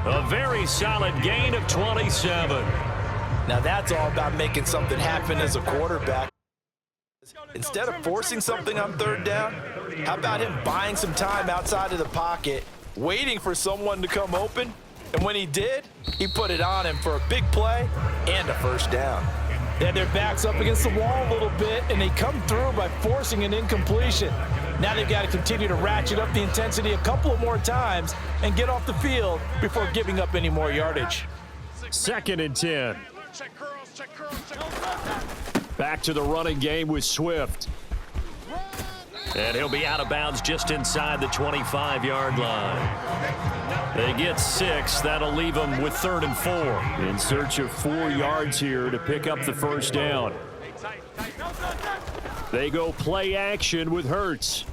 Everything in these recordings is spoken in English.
A very solid gain of 27. Now that's all about making something happen as a quarterback. Instead of forcing something on third down, how about him buying some time outside of the pocket, waiting for someone to come open, and when he did, he put it on him for a big play and a first down. They had their backs up against the wall a little bit, and they come through by forcing an incompletion. Now they've got to continue to ratchet up the intensity a couple of more times and get off the field before giving up any more yardage. 2nd and 10. Back to the running game with Swift. And he'll be out of bounds just inside the 25-yard line. They get 6. That'll leave them with 3rd and 4. In search of 4 yards here to pick up the first down. They go play action with Hurts.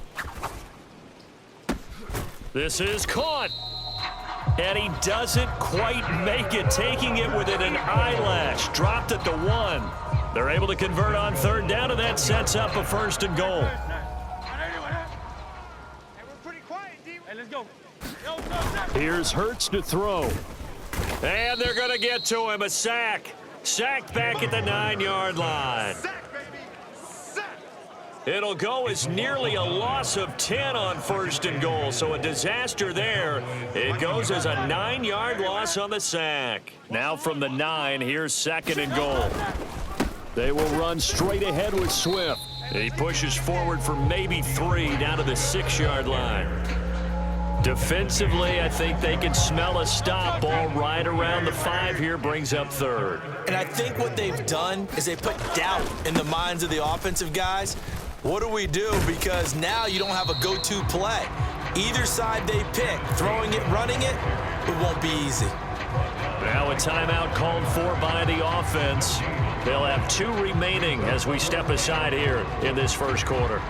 This is caught. And he doesn't quite make it, taking it within an eyelash. Dropped at the 1. They're able to convert on 3rd down, and that sets up a 1st and goal. Here's Hurts to throw. And they're going to get to him. A sack. Sacked back at the 9-yard line. It'll go as nearly a loss of 10 on 1st and goal, so a disaster there. It goes as a 9-yard loss on the sack. Now from the 9, here's 2nd and goal. They will run straight ahead with Swift. He pushes forward for maybe 3 down to the 6-yard line. Defensively, I think they can smell a stop. Ball right around the 5 here, brings up 3rd. And I think what they've done is they put doubt in the minds of the offensive guys. What do we do? Because now you don't have a go-to play. Either side they pick, throwing it, running it, it won't be easy. Now a timeout called for by the offense. They'll have 2 remaining as we step aside here in this first quarter.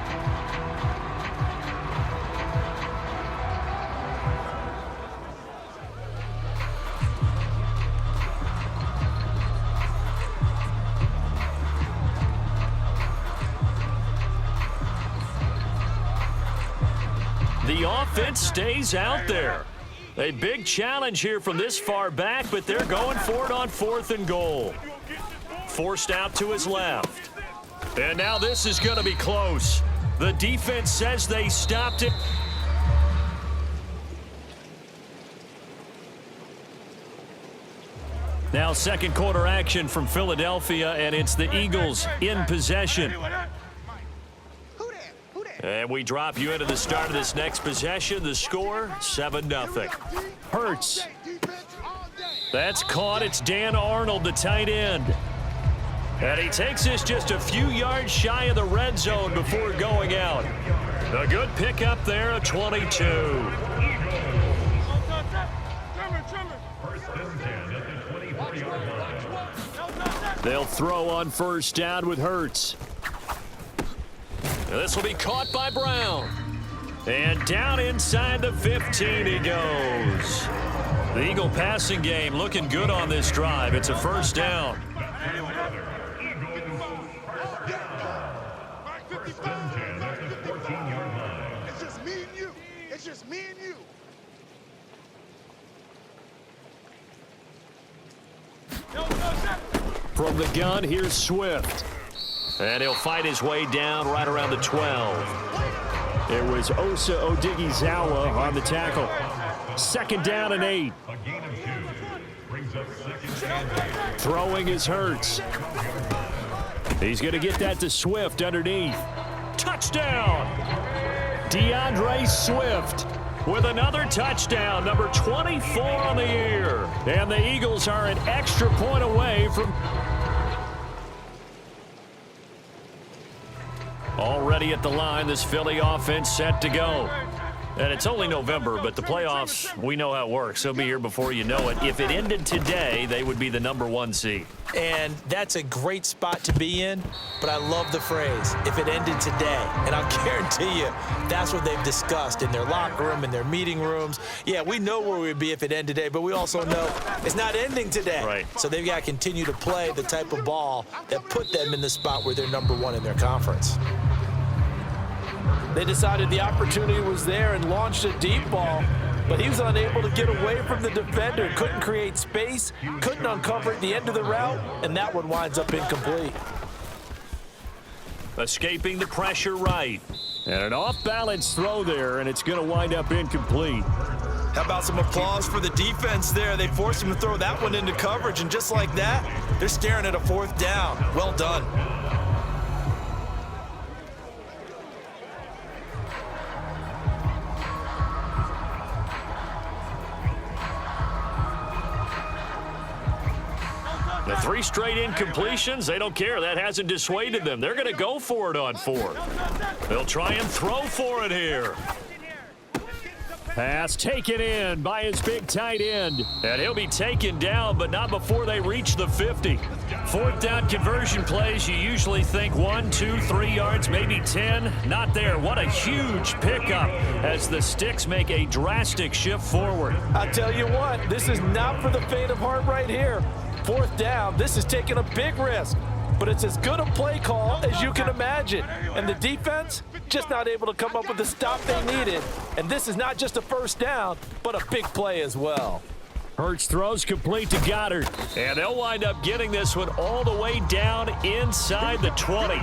The offense stays out there. A big challenge here from this far back, but they're going for it on 4th and goal. Forced out to his left. And now this is going to be close. The defense says they stopped it. Now 2nd quarter action from Philadelphia, and it's the Eagles in possession. And we drop you into the start of this next possession. The score, 7-0. Hurts. That's caught. It's Dan Arnold, the tight end. And he takes this just a few yards shy of the red zone before going out. A good pickup there, a 22. They'll throw on 1st down with Hurts. This will be caught by Brown. And down inside the 15 he goes. The Eagle passing game looking good on this drive. It's a 1st down. It's just me and you. It's just me and you. From the gun, here's Swift. And he'll fight his way down right around the 12. It was Osa Odighizuwa on the tackle. 2nd down and 8. Throwing is Hurts. He's going to get that to Swift underneath. Touchdown! DeAndre Swift with another touchdown, number 24 on the year. And the Eagles are an extra point away from... Already at the line, this Philly offense set to go. And it's only November, but the playoffs, we know how it works. They'll be here before you know it. If it ended today, they would be the number 1 seed. And that's a great spot to be in, but I love the phrase, if it ended today. And I'll guarantee you, that's what they've discussed in their locker room, in their meeting rooms. Yeah, we know where we'd be if it ended today, but we also know it's not ending today. Right. So they've got to continue to play the type of ball that put them in the spot where they're number 1 in their conference. They decided the opportunity was there and launched a deep ball. but he was unable to get away from the defender. Couldn't create space, couldn't uncover at the end of the route, and that one winds up incomplete. Escaping the pressure right. And an off-balance throw there, and it's going to wind up incomplete. How about some applause for the defense there? They forced him to throw that one into coverage, and just like that, they're staring at a 4th down. Well done. The 3 straight incompletions, they don't care. That hasn't dissuaded them. They're going to go for it on 4th. They'll try and throw for it here. Pass taken in by his big tight end. And he'll be taken down, but not before they reach the 50. 4th down conversion plays, you usually think 1, 2, 3 yards, maybe 10. Not there. What a huge pickup as the Sticks make a drastic shift forward. I tell you what, this is not for the faint of heart right here. 4th down, this is taking a big risk, but it's as good a play call as you can imagine. And the defense just not able to come up with the stop they needed. And this is not just a 1st down, but a big play as well. Hurts throws complete to Goddard. And they'll wind up getting this one all the way down inside the 20.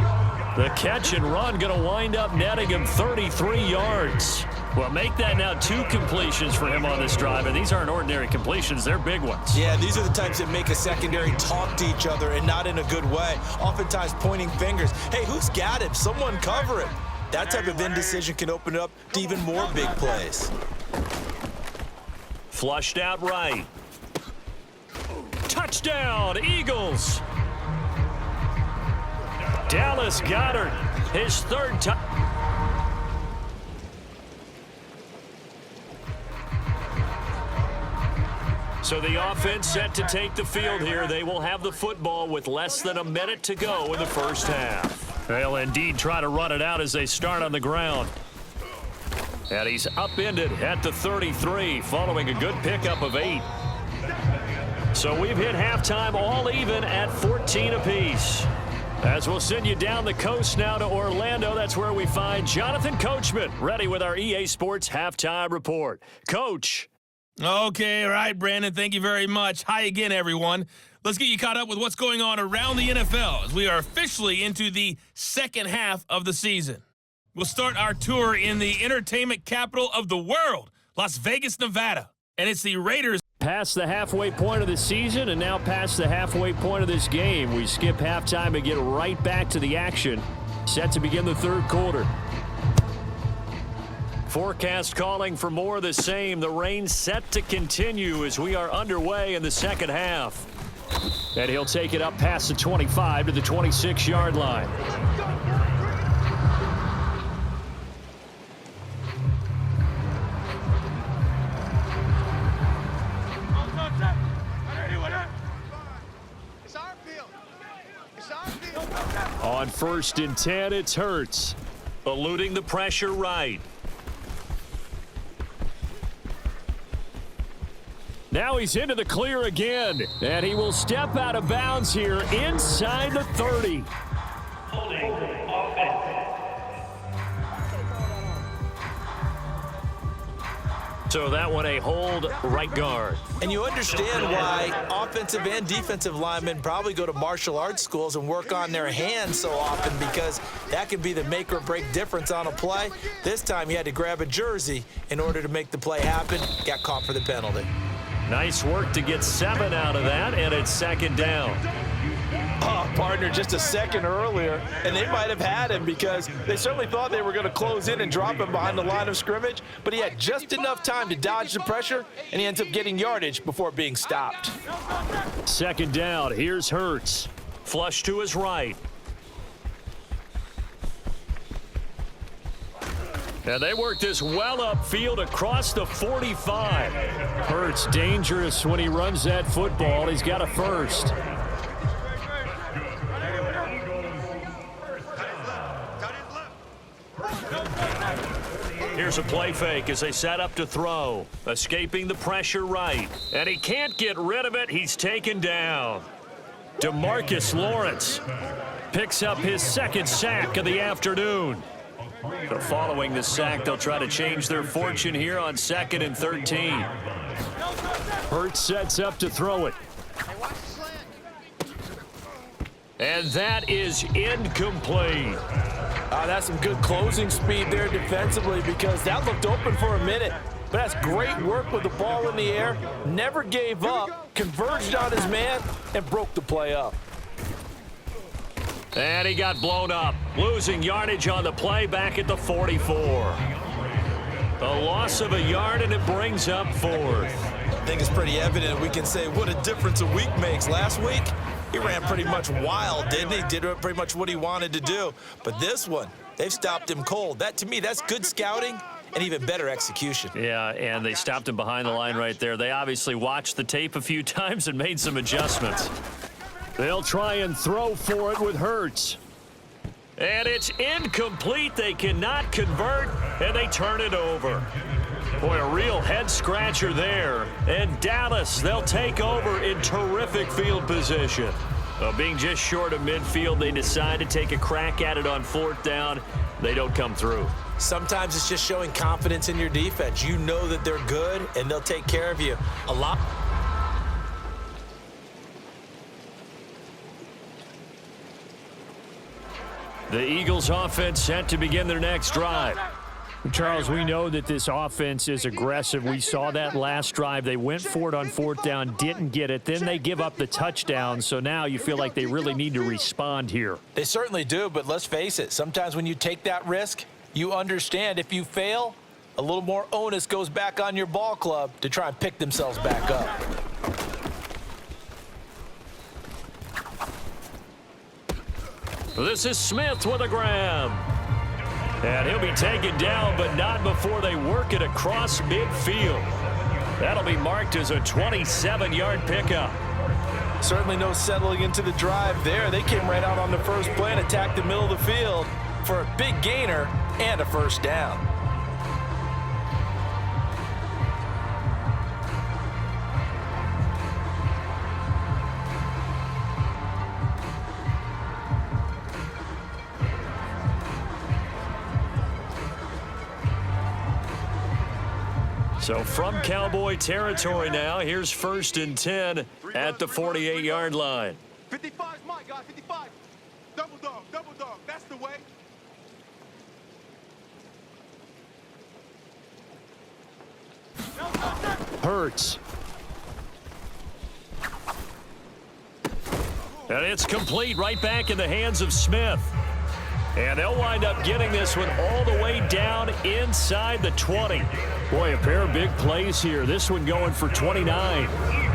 The catch and run going to wind up netting him 33 yards. Well, make that now 2 completions for him on this drive, and these aren't ordinary completions. They're big ones. Yeah, these are the types that make a secondary talk to each other and not in a good way. Oftentimes pointing fingers. Hey, who's got him? Someone cover him. That type of indecision can open it up to even more big plays. Flushed out right. Touchdown, Eagles. Dallas Goedert, his 3rd time. So the offense set to take the field here. They will have the football with less than a minute to go in the 1st half. They'll indeed try to run it out as they start on the ground. And he's upended at the 33 following a good pickup of 8. So we've hit halftime all even at 14 apiece. As we'll send you down the coast now to Orlando, that's where we find Jonathan Coachman ready with our EA Sports Halftime Report. Coach. Okay, all right, Brandon, thank you very much. Hi again, everyone. Let's get you caught up with what's going on around the NFL as we are officially into the 2nd half of the season. We'll start our tour in the entertainment capital of the world, Las Vegas, Nevada. And it's the Raiders. Past the halfway point of the season and now past the halfway point of this game. We skip halftime and get right back to the action. Set to begin the 3rd quarter. Forecast calling for more of the same. The rain set to continue as we are underway in the 2nd half. And he'll take it up past the 25 to the 26-yard line. On 1st and 10, it's Hurts. Eluding the pressure right. Now he's into the clear again, and he will step out of bounds here inside the 30. Holding offense. So that one a hold right guard. And you understand why offensive and defensive linemen probably go to martial arts schools and work on their hands so often, because that can be the make or break difference on a play. This time he had to grab a jersey in order to make the play happen. Got caught for the penalty. Nice work to get 7 out of that, and it's 2nd down. Oh, partner, just a second earlier, and they might have had him because they certainly thought they were going to close in and drop him behind the line of scrimmage, but he had just enough time to dodge the pressure, and he ends up getting yardage before being stopped. 2nd down. Here's Hurts. Flush to his right. And they work this well upfield across the 45. Hurts dangerous when he runs that football. He's got a 1st. Here's a play fake as they set up to throw. Escaping the pressure right. And he can't get rid of it. He's taken down. DeMarcus Lawrence picks up his 2nd sack of the afternoon. So following the sack, they'll try to change their fortune here on 2nd and 13. Hurts sets up to throw it. And that is incomplete. That's some good closing speed there defensively because that looked open for a minute. But that's great work with the ball in the air. Never gave up, converged on his man, and broke the play up. And he got blown up, losing yardage on the play back at the 44. A loss of a yard, and it brings up 4th. I think it's pretty evident we can say what a difference a week makes. Last week, he ran pretty much wild, didn't he? Did pretty much what he wanted to do. But this one, they've stopped him cold. That, to me, that's good scouting and even better execution. Yeah, and they stopped him behind the line right there. They obviously watched the tape a few times and made some adjustments. They'll try and throw for it with Hurts. And it's incomplete. They cannot convert, and they turn it over. Boy, a real head-scratcher there. And Dallas, they'll take over in terrific field position. Being just short of midfield, they decide to take a crack at it on 4th down. They don't come through. Sometimes it's just showing confidence in your defense. You know that they're good, and they'll take care of you a lot. The Eagles offense set to begin their next drive. Charles, we know that this offense is aggressive. We saw that last drive. They went for it on 4th down, didn't get it. Then they give up the touchdown. So now you feel like they really need to respond here. They certainly do, but let's face it. Sometimes when you take that risk, you understand if you fail, a little more onus goes back on your ball club to try and pick themselves back up. This is Smith with a grab. And he'll be taken down, but not before they work it across midfield. That'll be marked as a 27-yard pickup. Certainly no settling into the drive there. They came right out on the first play and attacked the middle of the field for a big gainer and a 1st down. So from Cowboy territory now, here's 1st and 10 at the 48-yard line. 55 is my guy, 55. Double dog, that's the way. Hurts. And it's complete right back in the hands of Smith. And they'll wind up getting this one all the way down inside the 20. Boy, a pair of big plays here. This one going for 29.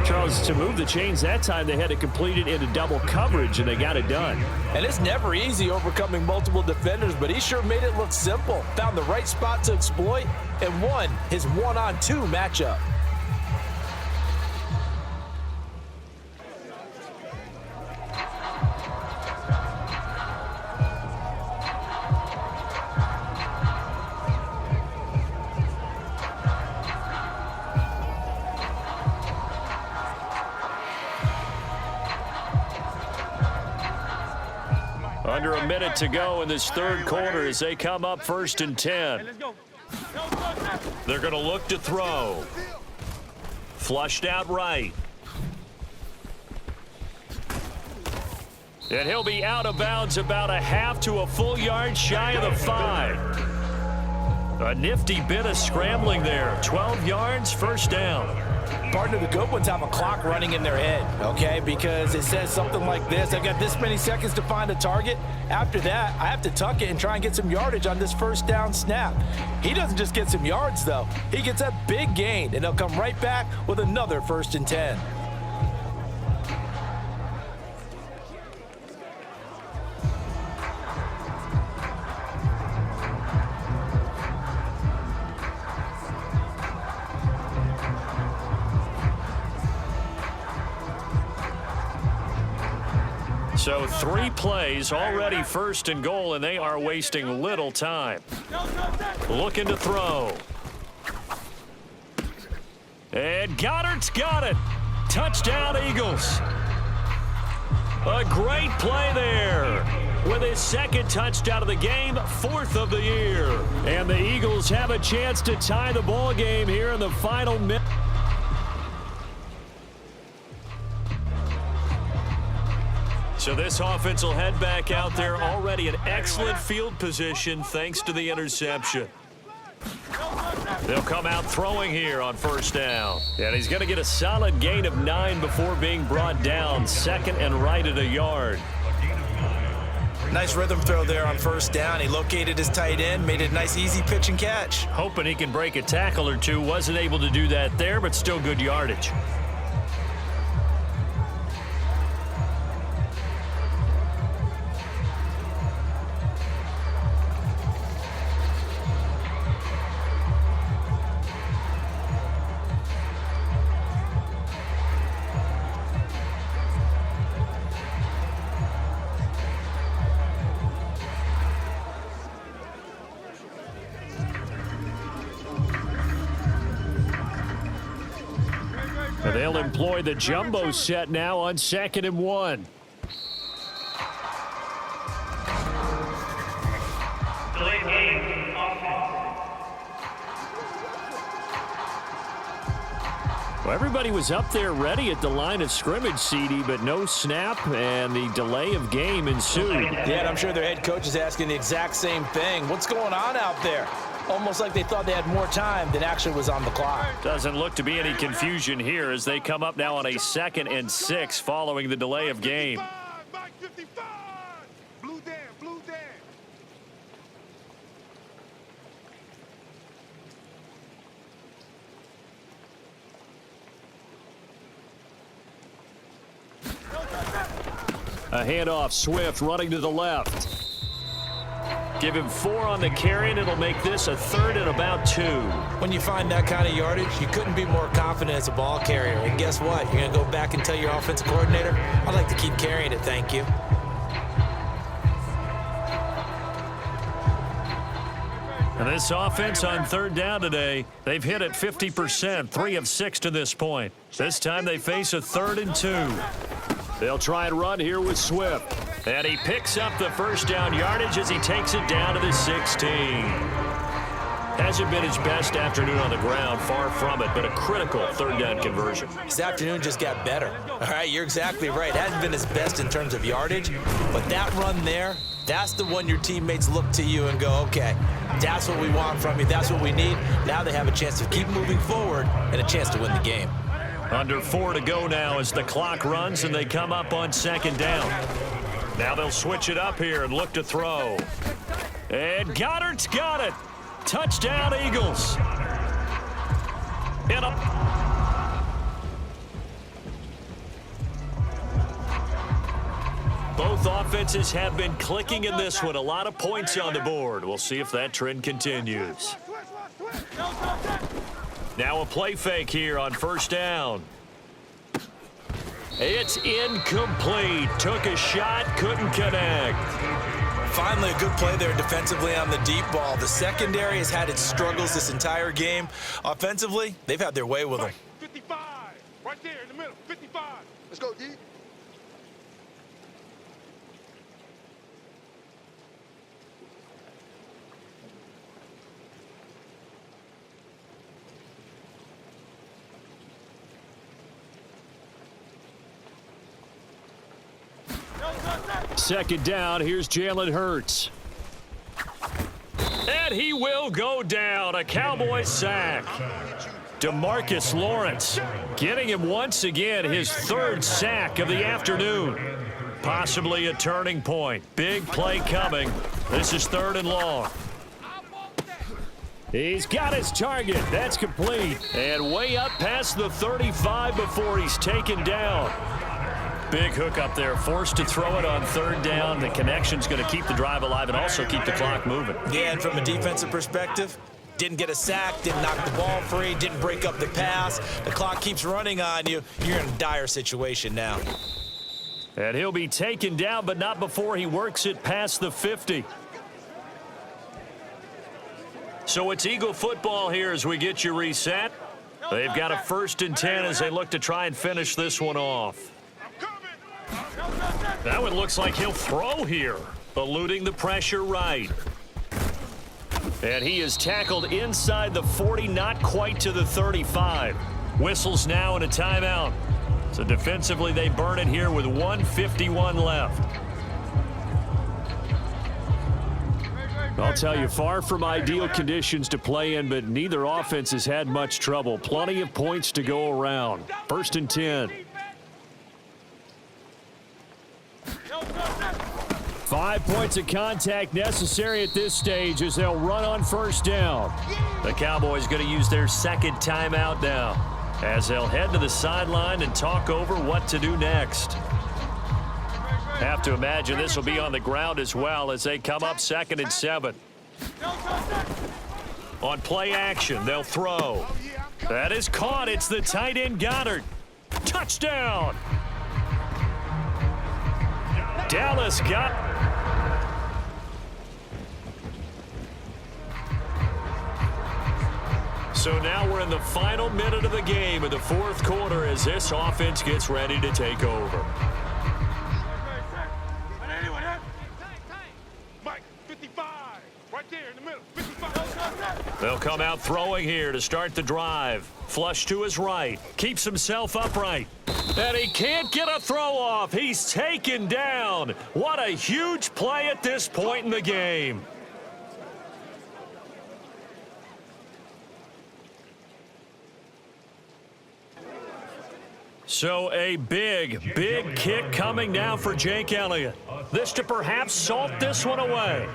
Charles, to move the chains that time, they had to complete it into double coverage, and they got it done. And it's never easy overcoming multiple defenders, but he sure made it look simple. Found the right spot to exploit and won his 1-on-2 matchup. Under a minute to go in this 3rd quarter as they come up 1st and 10. They're going to look to throw. Flushed out right. And he'll be out of bounds about a half to a full yard shy of the 5. A nifty bit of scrambling there. 12 yards, 1st down. Partner, the good ones have a clock running in their head, okay? Because it says something like this. I've got this many seconds to find a target. After that, I have to tuck it and try and get some yardage on this 1st down snap. He doesn't just get some yards, though. He gets a big gain, and he'll come right back with another 1st and 10. So 3 plays, already 1st and goal, and they are wasting little time. Looking to throw. And Goddard's got it. Touchdown, Eagles. A great play there. with his second touchdown of the game, 4th of the year. And the Eagles have a chance to tie the ball game here in the final minute. So this offense will head back out there, already in excellent field position thanks to the interception. They'll come out throwing here on first down. And he's going to get a solid gain of 9 before being brought down. 2nd and right at a yard. Nice rhythm throw there on first down. He located his tight end, made it a nice easy pitch and catch. Hoping he can break a tackle or two. Wasn't able to do that there, but still good yardage. They'll employ the jumbo set now on 2nd and 1. Well, everybody was up there ready at the line of scrimmage, CD, but no snap, and the delay of game ensued. Yeah, and I'm sure their head coach is asking the exact same thing. What's going on out there? Almost like they thought they had more time than actually was on the clock. Doesn't look to be any confusion here as they come up now on a 2nd and 6 following the delay of game. 55! Blue Dan, blue Dan. A handoff, Swift running to the left. Give him 4 on the carry, and it'll make this a 3rd and about 2. When you find that kind of yardage, you couldn't be more confident as a ball carrier. And guess what? You're going to go back and tell your offensive coordinator, I'd like to keep carrying it, thank you. And this offense on 3rd down today, they've hit it 50%, 3 of 6 to this point. This time they face a 3rd and 2. They'll try and run here with Swift. And he picks up the first down yardage as he takes it down to the 16. Hasn't been his best afternoon on the ground, far from it, but a critical 3rd down conversion. His afternoon just got better. All right, you're exactly right. Hasn't been his best in terms of yardage, but that run there, that's the one your teammates look to you and go, okay, that's what we want from you. That's what we need. Now they have a chance to keep moving forward and a chance to win the game. Under 4 to go now as the clock runs and they come up on 2nd down. Now they'll switch it up here and look to throw. And Goddard's got it. Touchdown, Eagles. Hit him. Both offenses have been clicking in this one. A lot of points on the board. We'll see if that trend continues. Now a play fake here on first down. It's incomplete. Took a shot, couldn't connect. Finally, a good play there defensively on the deep ball. The secondary has had its struggles this entire game. Offensively, they've had their way with them. 55! Right there in the middle, 55! Let's go, D. Second down, here's Jalen Hurts. And he will go down, a Cowboy sack. DeMarcus Lawrence getting him once again his 3rd sack of the afternoon. Possibly a turning point. Big play coming. This is 3rd and long. He's got his target. That's complete. And way up past the 35 before he's taken down. Big hook up there, forced to throw it on 3rd down. The connection's going to keep the drive alive and also keep the clock moving. Yeah, and from a defensive perspective, didn't get a sack, didn't knock the ball free, didn't break up the pass. The clock keeps running on you. You're in a dire situation now. And he'll be taken down, but not before he works it past the 50. So it's Eagle football here as we get you reset. They've got a 1st and 10 as they look to try and finish this one off. That one looks like he'll throw here. eluding the pressure right. And he is tackled inside the 40, not quite to the 35. Whistles now and a timeout. So defensively, they burn it here with 1:51 left. I'll tell you, far from ideal conditions to play in, but neither offense has had much trouble. Plenty of points to go around. 1st and 10. 5 points of contact necessary at this stage as they'll run on 1st down. The Cowboys going to use their 2nd timeout now as they'll head to the sideline and talk over what to do next. Have to imagine this will be on the ground as well as they come up 2nd and 7. On play action, they'll throw. That is caught. It's the tight end Goddard. Touchdown! Dallas got... So now we're in the final minute of the game in the 4th quarter as this offense gets ready to take over. They'll come out throwing here to start the drive. Flush to his right. Keeps himself upright. And he can't get a throw off. He's taken down. What a huge play at this point in the game. So a big kick coming now for Jake Elliott. This to perhaps salt this one away.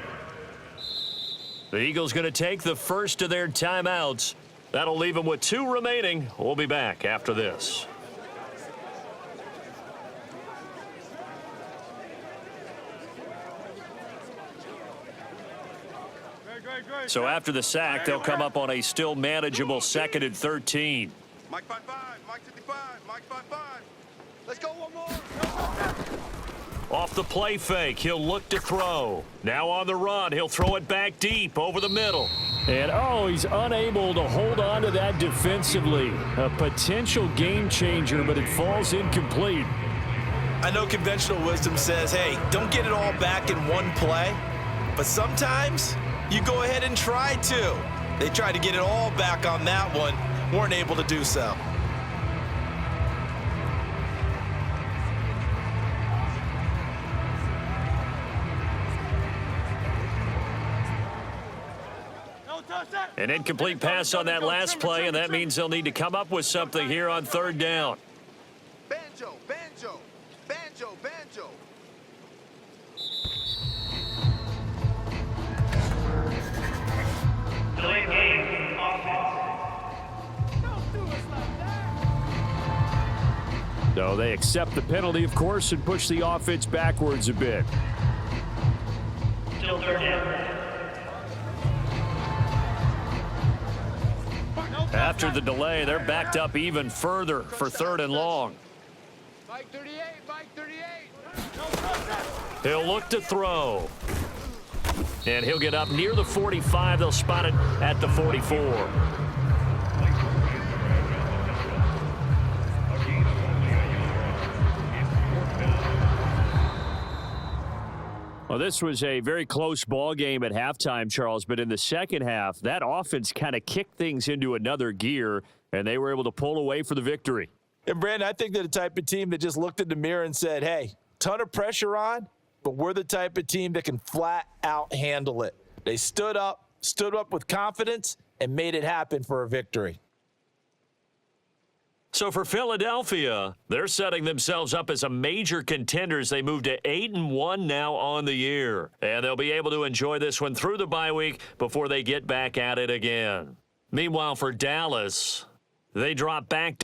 The Eagles going to take the first of their timeouts. That'll leave them with 2 remaining. We'll be back after this. So after the sack, they'll come up on a still manageable 2nd and 13. Mike 5-5, Mike 55, Mike 5-5. Let's go one more. Off the play fake, he'll look to throw. Now on the run, he'll throw it back deep over the middle. And, he's unable to hold on to that defensively. A potential game changer, but it falls incomplete. I know conventional wisdom says, hey, don't get it all back in one play. But sometimes you go ahead and try to. They tried to get it all back on that one. Weren't able to do so. An incomplete pass on that last play, and that means they'll need to come up with something here on 3rd down. Banjo, banjo, banjo, banjo. No, they accept the penalty, of course, and push the offense backwards a bit. Still 3rd down. After the delay, they're backed up even further for 3rd and long. Mike 38, Mike 38. He'll look to throw. And he'll get up near the 45. They'll spot it at the 44. Well, this was a very close ball game at halftime, Charles, but in the second half, that offense kind of kicked things into another gear, and they were able to pull away for the victory. And, Brandon, I think they're the type of team that just looked in the mirror and said, hey, ton of pressure on, but we're the type of team that can flat out handle it. They stood up with confidence, and made it happen for a victory. So for Philadelphia, they're setting themselves up as a major contender as they move to 8-1 now on the year. And they'll be able to enjoy this one through the bye week before they get back at it again. Meanwhile, for Dallas, they drop back